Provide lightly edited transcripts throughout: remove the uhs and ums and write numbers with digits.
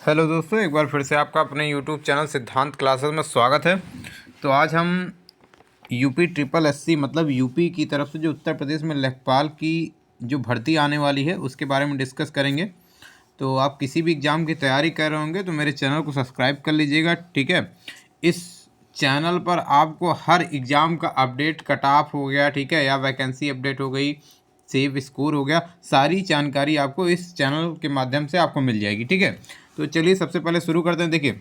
Hello दोस्तों, एक बार फिर से आपका अपने यूट्यूब चैनल सिद्धांत क्लासेस में स्वागत है। तो आज हम यूपी ट्रिपल एससी मतलब यूपी की तरफ से जो उत्तर प्रदेश में लेखपाल की जो भर्ती आने वाली है उसके बारे में डिस्कस करेंगे। तो आप किसी भी एग्ज़ाम की तैयारी कर रहे होंगे तो मेरे चैनल को सब्सक्राइब कर लीजिएगा, ठीक है। इस चैनल पर आपको हर एग्ज़ाम का अपडेट, कट ऑफ हो गया, ठीक है, या वैकेंसी अपडेट हो गई, सेव स्कोर हो गया, सारी जानकारी आपको इस चैनल के माध्यम से आपको मिल जाएगी, ठीक है। तो चलिए सबसे पहले शुरू करते हैं। देखिए,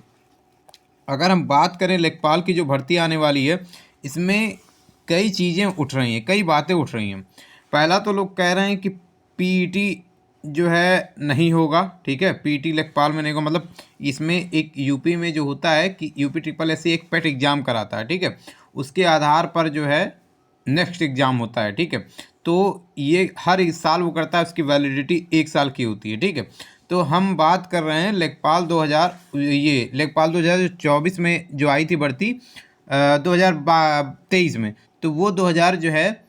अगर हम बात करें लेखपाल की जो भर्ती आने वाली है, इसमें कई चीज़ें उठ रही हैं, कई बातें उठ रही हैं। पहला तो लोग कह रहे हैं कि पीईटी जो है नहीं होगा, ठीक है, पीईटी लेखपाल में नहीं होगा। मतलब इसमें एक यूपी में जो होता है कि यूपी ट्रिपल एससी एक पेट एग्ज़ाम कराता है, ठीक है, उसके आधार पर जो है नेक्स्ट एग्ज़ाम होता है, ठीक है। तो ये हर इस साल वो करता है, उसकी वैलिडिटी 1 साल की होती है, ठीक है। तो हम बात कर रहे हैं लेखपाल 2024 में जो आई थी भर्ती 2023 में, तो वो 2000 जो है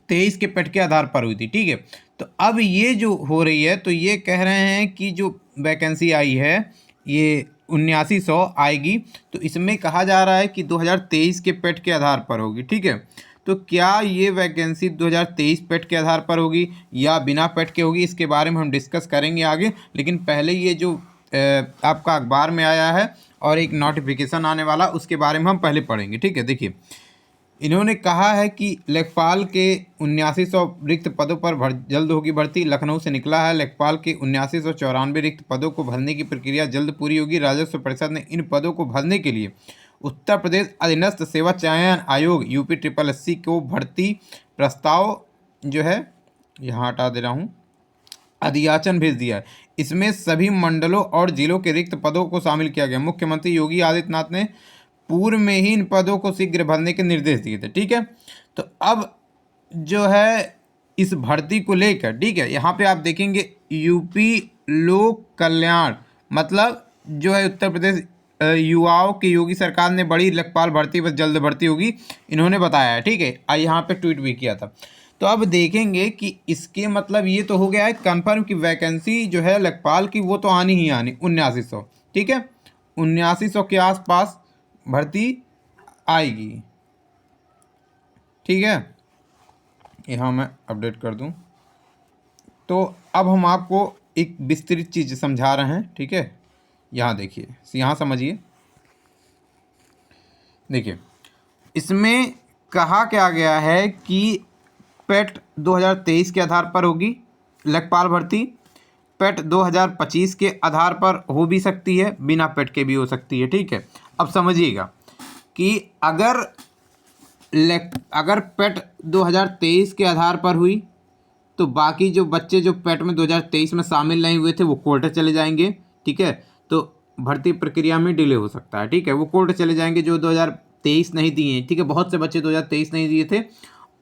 23 के पेट के आधार पर हुई थी, ठीक है। तो अब ये जो हो रही है, तो ये कह रहे हैं कि जो वैकेंसी आई है ये 7900 आएगी। तो इसमें कहा जा रहा है कि 2023 के पेट के आधार पर होगी, ठीक है। तो क्या ये वैकेंसी 2023 पेट के आधार पर होगी या बिना पेट के होगी, इसके बारे में हम डिस्कस करेंगे आगे। लेकिन पहले ये जो आपका अखबार में आया है और एक नोटिफिकेशन आने वाला, उसके बारे में हम पहले पढ़ेंगे, ठीक है। देखिए, इन्होंने कहा है कि लेखपाल के 7900 रिक्त पदों पर जल्द होगी भर्ती। लखनऊ से निकला है, लेखपाल के 7994 रिक्त पदों को भरने की प्रक्रिया जल्द पूरी होगी। राजस्व परिषद ने इन पदों को भरने के लिए उत्तर प्रदेश अधीनस्थ सेवा चयन आयोग यूपी ट्रिपल एससी को भर्ती प्रस्ताव जो है, यहाँ हटा दे रहा हूँ, अधियाचन भेज दिया है। इसमें सभी मंडलों और जिलों के रिक्त पदों को शामिल किया गया। मुख्यमंत्री योगी आदित्यनाथ ने पूर्व में ही इन पदों को शीघ्र भरने के निर्देश दिए थे, ठीक है। तो अब जो है इस भर्ती को लेकर, ठीक है, यहाँ पे आप देखेंगे यूपी लोक कल्याण, मतलब जो है उत्तर प्रदेश युवाओं की योगी सरकार ने बड़ी लेखपाल भर्ती पर जल्द भर्ती होगी, इन्होंने बताया है, ठीक है। यहाँ पे ट्वीट भी किया था। तो अब देखेंगे कि इसके मतलब ये तो हो गया है कंफर्म कि वैकेंसी जो है लेखपाल की वो तो आनी ही आनी 7900, ठीक है, 7900 के आसपास भर्ती आएगी, ठीक है। यहाँ मैं अपडेट कर दूँ। तो अब हम आपको एक विस्तृत चीज़ समझा रहे हैं, ठीक है। यहाँ देखिए, यहाँ समझिए। देखिए, इसमें कहा क्या गया है कि पेट 2023 के आधार पर होगी लेखपाल भर्ती। पेट 2025 के आधार पर हो भी सकती है, बिना पेट के भी हो सकती है, ठीक है। अब समझिएगा कि अगर पेट 2023 के आधार पर हुई तो बाकी जो बच्चे जो पेट में 2023 में शामिल नहीं हुए थे वो कोर्ट चले जाएंगे, ठीक है। तो भर्ती प्रक्रिया में डिले हो सकता है, ठीक है, वो कोर्ट चले जाएंगे जो 2023 नहीं दिए, ठीक है। बहुत से बच्चे 2023 नहीं दिए थे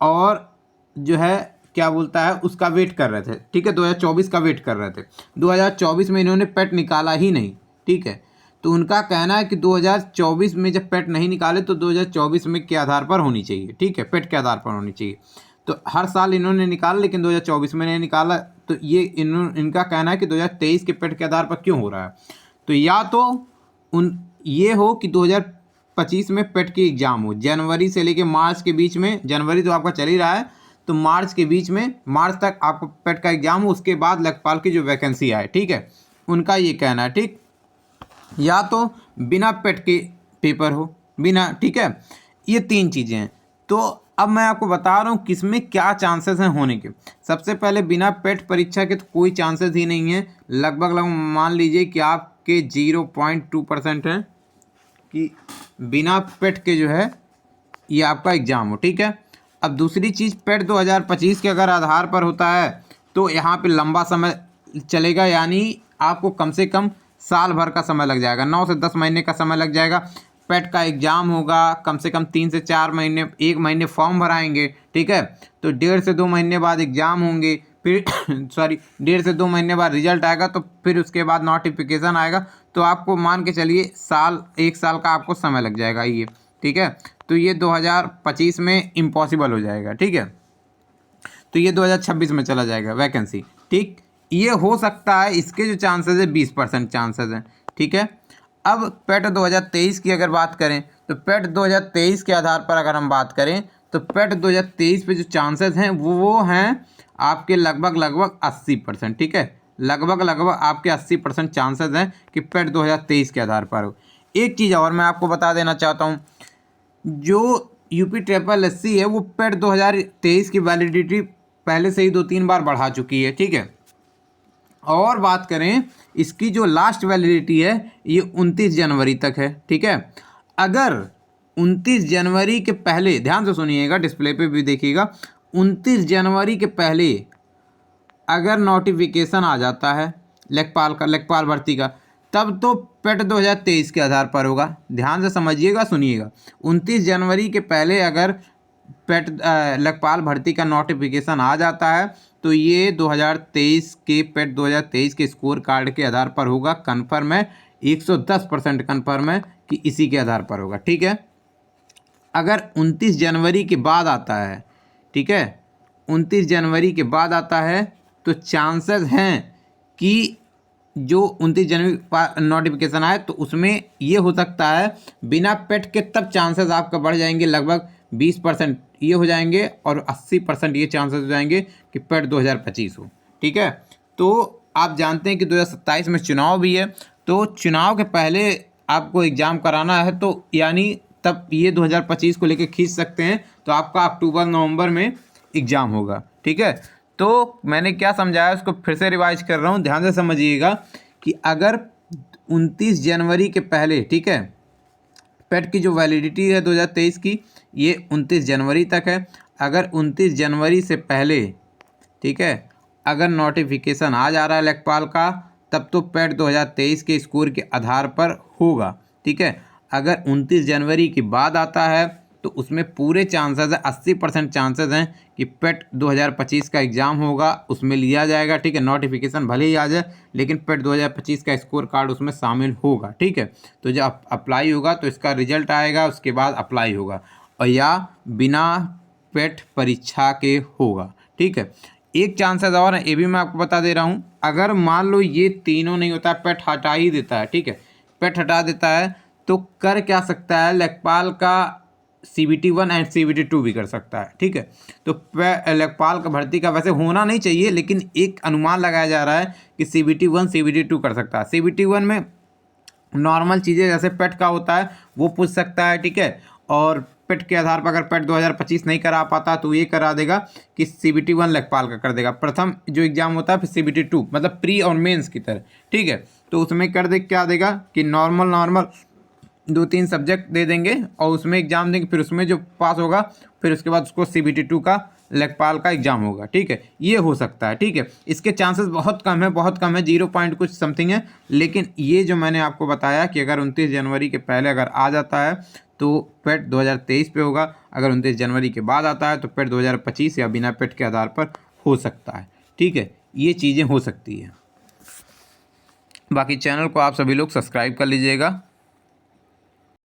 और जो है क्या बोलता है उसका वेट कर रहे थे, ठीक है, 2024 का वेट कर रहे थे। 2024 में इन्होंने पेट निकाला ही नहीं, ठीक है। तो उनका कहना है कि 2024 में जब पेट नहीं निकाले तो 2024 में के आधार पर होनी चाहिए, ठीक है, पेट के आधार पर होनी चाहिए। तो हर साल इन्होंने निकाला लेकिन 2024 में नहीं निकाला। तो ये इनका कहना है कि 2023 के पेट के आधार पर क्यों हो रहा है। तो या तो ये हो कि 2025 में पेट की एग्ज़ाम हो, जनवरी से लेके मार्च के बीच में, जनवरी तो आपका चल ही रहा है, तो मार्च के बीच में, मार्च तक आपको पेट का एग्ज़ाम हो, उसके बाद लेखपाल की जो वैकेंसी आए, ठीक है, उनका ये कहना है, ठीक। या तो बिना पेट के पेपर हो, बिना, ठीक है, ये 3 चीज़ें हैं। तो अब मैं आपको बता रहा हूँ किसमें क्या चांसेस हैं होने के। सबसे पहले बिना पेट परीक्षा के तो कोई चांसेस ही नहीं है, लगभग मान लीजिए कि आपके 0.2% हैं कि बिना पेट के जो है ये आपका एग्ज़ाम हो, ठीक है। अब दूसरी चीज़, पेट 2025 के अगर आधार पर होता है तो यहाँ पे लंबा समय चलेगा, यानी आपको कम से कम साल भर का समय लग जाएगा, 9 से 10 महीने का समय लग जाएगा। पेट का एग्ज़ाम होगा कम से कम 3 से 4 महीने, 1 महीने फॉर्म भराएंगे, ठीक है। तो 1.5 से 2 महीने बाद एग्ज़ाम होंगे, फिर सॉरी 1.5 से 2 महीने बाद रिजल्ट आएगा, तो फिर उसके बाद नोटिफिकेशन आएगा। तो आपको मान के चलिए 1 साल का आपको समय लग जाएगा ये, ठीक है। तो ये 2025 में इम्पॉसिबल हो जाएगा, ठीक है। तो ये 2026 में चला जाएगा वैकेंसी, ठीक। ये हो सकता है, इसके जो चांसेस है 20% चांसेस हैं, ठीक है। अब पेट 2023 की अगर बात करें तो पेट 2023 के आधार पर अगर हम बात करें तो पेट 2023 पे जो चांसेस हैं वो हैं आपके लगभग 80%, ठीक है। लगभग आपके 80% चांसेस हैं कि पेट 2023 के आधार पर हो। एक चीज़ और मैं आपको बता देना चाहता हूँ, जो UPSSC है वो पेट 2023 की वैलिडिटी पहले से ही 2-3 बार बढ़ा चुकी है, ठीक है। और बात करें इसकी जो लास्ट वैलिडिटी है ये 29 जनवरी तक है, ठीक है। अगर 29 जनवरी के पहले, ध्यान से सुनिएगा, डिस्प्ले पे भी देखिएगा, 29 जनवरी के पहले अगर नोटिफिकेशन आ जाता है लेखपाल भर्ती का, तब तो पेट 2023 के आधार पर होगा। ध्यान से समझिएगा, सुनिएगा। 29 जनवरी के पहले अगर पेट लेखपाल भर्ती का नोटिफिकेशन आ जाता है तो ये 2023 के पेट 2023 के स्कोर कार्ड के आधार पर होगा। कन्फर्म है, 110% कन्फर्म है कि इसी के आधार पर होगा, ठीक है। अगर 29 जनवरी के बाद आता है, ठीक है, 29 जनवरी के बाद आता है तो चांसेस हैं कि जो 29 जनवरी नोटिफिकेशन आए तो उसमें ये हो सकता है बिना पेट के, तब चांसेस आपका बढ़ जाएंगे, लगभग 20% ये हो जाएंगे और 80% ये चांसेस हो जाएंगे कि पेट 2025 हो, ठीक है। तो आप जानते हैं कि 2027 में चुनाव भी है, तो चुनाव के पहले आपको एग्ज़ाम कराना है, तो यानी तब ये 2025 को लेके खींच सकते हैं, तो आपका अक्टूबर नवंबर में एग्ज़ाम होगा, ठीक है। तो मैंने क्या समझाया उसको फिर से रिवाइज कर रहा हूँ, ध्यान से समझिएगा कि अगर 29 जनवरी के पहले, ठीक है, पेट की जो वैलिडिटी है 2023 की ये 29 जनवरी तक है। अगर 29 जनवरी से पहले, ठीक है, अगर नोटिफिकेशन आ जा रहा है लेखपाल का, तब तो पेट 2023 के स्कोर के आधार पर होगा, ठीक है। अगर 29 जनवरी के बाद आता है तो उसमें पूरे चांसेस है, 80% चांसेस हैं कि पेट 2025 का एग्ज़ाम होगा, उसमें लिया जाएगा, ठीक है। नोटिफिकेशन भले ही आ जाए लेकिन पेट 2025 का स्कोर कार्ड उसमें शामिल होगा, ठीक है। तो जब अप्लाई होगा तो इसका रिजल्ट आएगा, उसके बाद अप्लाई होगा, और या बिना पेट परीक्षा के होगा, ठीक है। एक चांसेस और है, ये भी मैं आपको बता दे रहा हूँ। अगर मान लो ये तीनों नहीं होता, पेट हटा ही देता है, ठीक है, पेट हटा देता है, तो कर क्या सकता है, लेखपाल का CBT 1 एंड CBT 2 भी कर सकता है, ठीक है। तो लेखपाल का भर्ती का वैसे होना नहीं चाहिए, लेकिन एक अनुमान लगाया जा रहा है कि CBT 1 CBT 2 कर सकता है। CBT 1 में नॉर्मल चीज़ें जैसे पेट का होता है वो पूछ सकता है, ठीक है। और पेट के आधार पर अगर पेट 2025 नहीं करा पाता तो ये करा देगा कि CBT 1 लेखपाल का कर देगा, प्रथम जो एग्ज़ाम होता है, फिर CBT 2, मतलब प्री और मेंस की तरह, ठीक है। तो उसमें कर दे क्या देगा कि नॉर्मल 2-3 सब्जेक्ट दे देंगे और उसमें एग्ज़ाम देंगे, फिर उसमें जो पास होगा फिर उसके बाद उसको CBT 2 का लेखपाल का एग्ज़ाम होगा, ठीक है। ये हो सकता है, ठीक है। इसके चांसेस बहुत कम है, बहुत कम है, 0 पॉइंट कुछ समथिंग है। लेकिन ये जो मैंने आपको बताया कि अगर 29 जनवरी के पहले अगर आ जाता है तो पेट 2023 पे होगा, अगर 29 जनवरी के बाद आता है तो पेट 2025 या बिना पेट के आधार पर हो सकता है, ठीक है। ये चीज़ें हो सकती हैं। बाकी चैनल को आप सभी लोग सब्सक्राइब कर लीजिएगा।